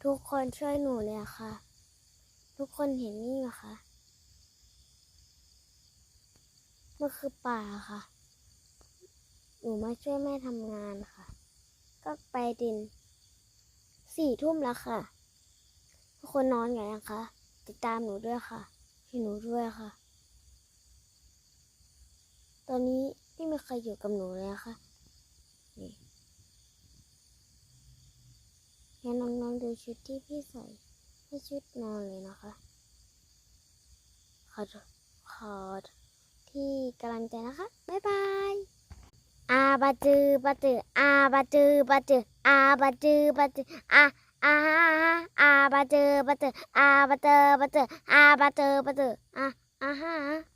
ทุกคนช่วยหนูเลยค่ะ ทุกคนเห็นนี่ไหมคะมันคือป่าค่ะหนูมาช่วยแม่ทำงานค่ะก็ไปดิน4 ทุ่มแล้วค่ะทุกคนนอนกันยังคะติดตามหนูด้วยค่ะให้หนูด้วยค่ะตอนนี้ไม่มีใครอยู่กับหนูเลยนะคะนี่ให้น้องๆดูชุดที่พี่ใส่ให้ชุดนอนเลยนะคะขอที่กำลังใจนะคะบ๊ายบายอาบาจือบาจืออาบาจือบาจืออาบาจือบาจืออาฮะอาบาจือบาจืออาบาเจอบาจืออาบาเจอบาจืออาฮะ